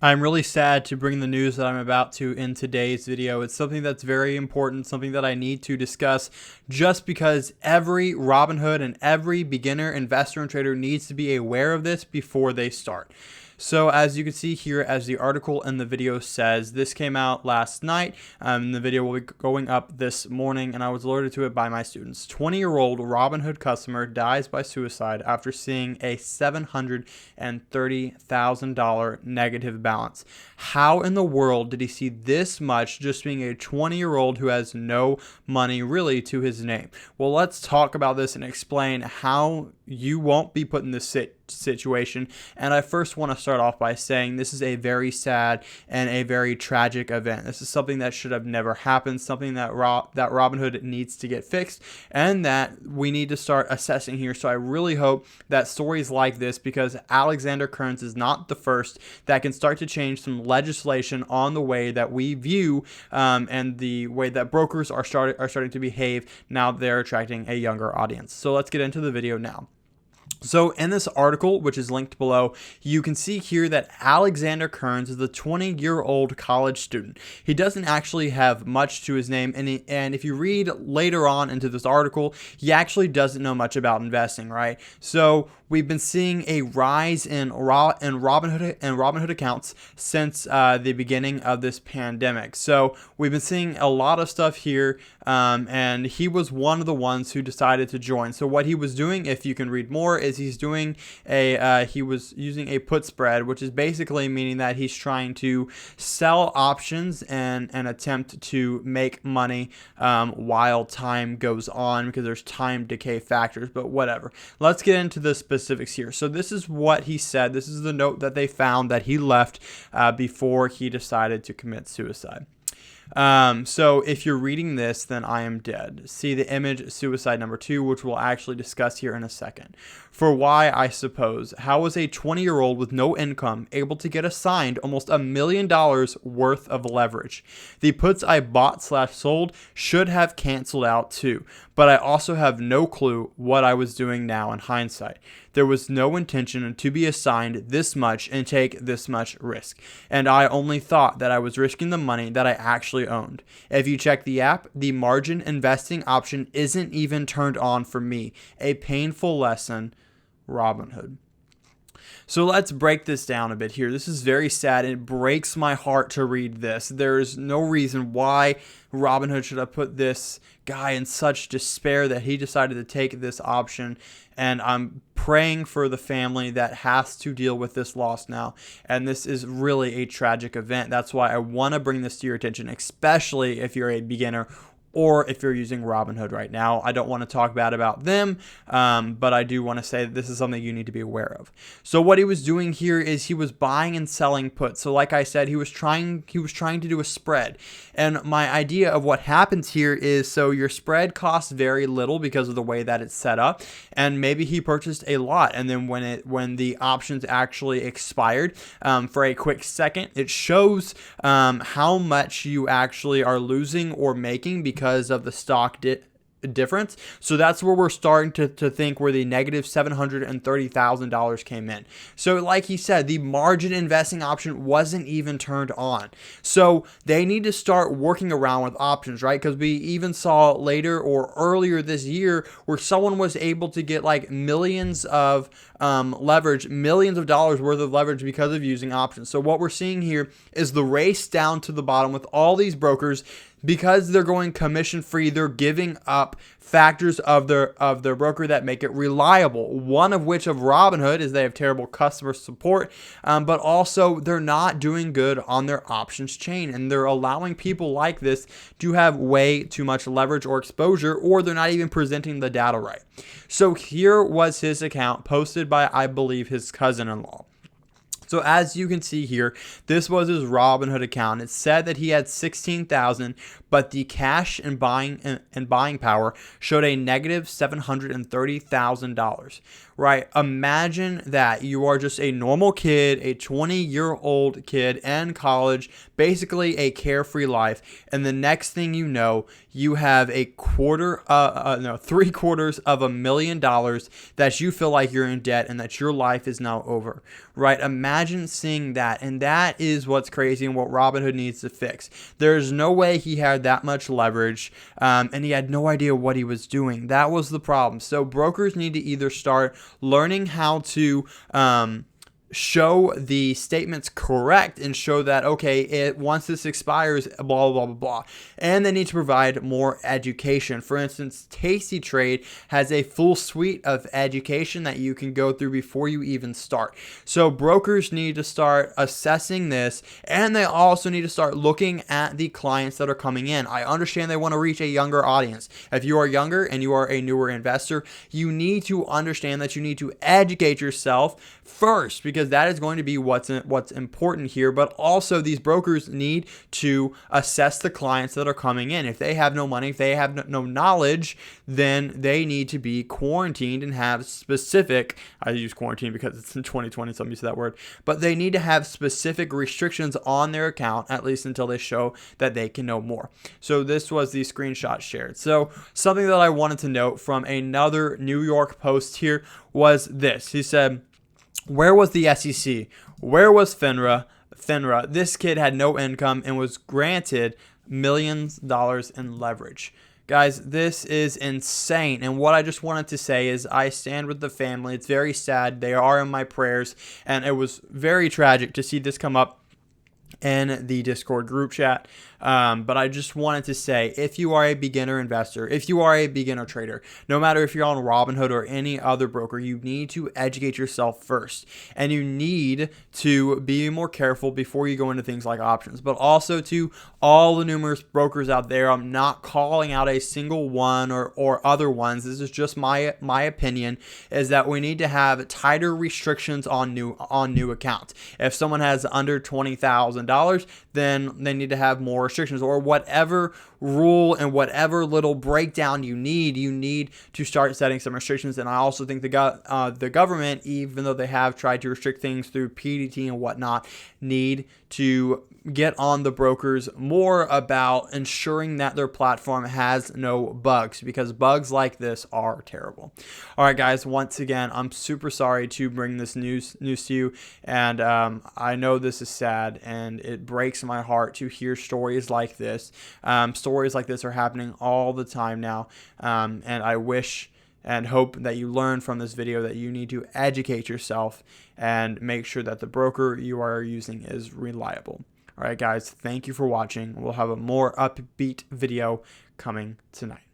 I'm really sad to bring the news that I'm about to in today's video. It's something that's very important, something that I need to discuss just because every Robinhood and every beginner investor and trader needs to be aware of this before they start. So as you can see here, as the article in the video says, this came out last night. The video will be going up this morning, and I was alerted to it by my students. 20-year-old Robinhood customer dies by suicide after seeing a $730,000 negative balance. How in the world did he see this much just being a 20-year-old who has no money really to his name? Well, let's talk about this and explain how you won't be put in this situation. And I first want to start off by saying this is a very sad and a very tragic event. This is something that should have never happened, something that that Robinhood needs to get fixed and that we need to start assessing here. So I really hope that stories like this, because Alexander Kearns is not the first, that can start to change some legislation on the way that we view and the way that brokers are starting to behave now they're attracting a younger audience. So let's get into the video now. So in this article, which is linked below, you can see here that Alexander Kearns is a 20-year-old college student. He doesn't actually have much to his name, and if you read later on into this article, he actually doesn't know much about investing, right? So we've been seeing a rise in Robinhood accounts since the beginning of this pandemic. So we've been seeing a lot of stuff here, and he was one of the ones who decided to join. So what he was doing, if you can read more, is he was using a put spread, which is basically meaning that he's trying to sell options and attempt to make money while time goes on, because there's time decay factors, but whatever. Let's get into the specifics here. So this is what he said. This is the note that they found that he left before he decided to commit suicide. So if you're reading this, then I am dead. See the image suicide number 2, which we'll actually discuss here in a second. For why, I suppose, how was a 20-year-old with no income able to get assigned almost $1 million worth of leverage? The puts I bought/sold should have canceled out too, but I also have no clue what I was doing now in hindsight. There was no intention to be assigned this much and take this much risk, and I only thought that I was risking the money that I actually owned. If you check the app, the margin investing option isn't even turned on for me. A painful lesson. Robinhood. So let's break this down a bit here. This is very sad. It breaks my heart to read this. There is no reason why Robinhood should have put this guy in such despair that he decided to take this option. And I'm praying for the family that has to deal with this loss now. And this is really a tragic event. That's why I want to bring this to your attention, especially if you're a beginner or if you're using Robinhood right now. I don't want to talk bad about them, but I do want to say that this is something you need to be aware of. So what he was doing here is he was buying and selling puts. So like I said, he was trying to do a spread. And my idea of what happens here is, so your spread costs very little because of the way that it's set up, and maybe he purchased a lot, and then when the options actually expired, for a quick second, it shows how much you actually are losing or making because of the stock difference. So that's where we're starting to think where the negative $730,000 came in. So like he said, the margin investing option wasn't even turned on. So they need to start working around with options, right? Because we even saw later or earlier this year where someone was able to get like millions of leverage, millions of dollars worth of leverage because of using options. So what we're seeing here is the race down to the bottom with all these brokers. Because they're going commission free, they're giving up factors of their broker that make it reliable. One of which of Robinhood is they have terrible customer support, but also they're not doing good on their options chain, and they're allowing people like this to have way too much leverage or exposure, or they're not even presenting the data right. So here was his account posted by, I believe, his cousin-in-law. So as you can see here, this was his Robinhood account. It said that he had $16,000, but the cash and buying power showed a negative $730,000. Right? Imagine that you are just a normal kid, a 20-year-old kid in college, basically a carefree life, and the next thing you know, you have a $750,000 that you feel like you're in debt and that your life is now over. Right? Imagine Imagine seeing that. And that is what's crazy and what Robinhood needs to fix. There's no way he had that much leverage, and he had no idea what he was doing. That was the problem. So brokers need to either start learning how to show the statements correct and show that, okay, once this expires, blah, blah, blah, blah. And they need to provide more education. For instance, Tasty Trade has a full suite of education that you can go through before you even start. So brokers need to start assessing this, and they also need to start looking at the clients that are coming in. I understand they want to reach a younger audience. If you are younger and you are a newer investor, you need to understand that you need to educate yourself first, because that is going to be what's important here. But also, these brokers need to assess the clients that are coming in. If they have no money, if they have no knowledge, then they need to be quarantined and have specific, I use quarantine because it's in 2020, so I'm used to that word, but they need to have specific restrictions on their account, at least until they show that they can know more. So this was the screenshot shared. So something that I wanted to note from another New York Post here was this. He said, where was the SEC? Where was FINRA? This kid had no income and was granted millions of dollars in leverage. Guys, this is insane. And what I just wanted to say is I stand with the family. It's very sad. They are in my prayers. And it was very tragic to see this come up in the Discord group chat. But I just wanted to say, if you are a beginner investor, if you are a beginner trader, no matter if you're on Robinhood or any other broker, you need to educate yourself first. And you need to be more careful before you go into things like options. But also to all the numerous brokers out there, I'm not calling out a single one or other ones. This is just my opinion, is that we need to have tighter restrictions on new accounts. If someone has under $20,000, then they need to have more restrictions, or whatever rule and whatever little breakdown you need to start setting some restrictions. And I also think the government, even though they have tried to restrict things through PDT and whatnot, need to get on the brokers more about ensuring that their platform has no bugs, because bugs like this are terrible. All right, guys, once again, I'm super sorry to bring this news to you, and I know this is sad, and it breaks my heart to hear stories like this. Stories like this are happening all the time now, and I wish and hope that you learn from this video that you need to educate yourself and make sure that the broker you are using is reliable. All right, guys, thank you for watching. We'll have a more upbeat video coming tonight.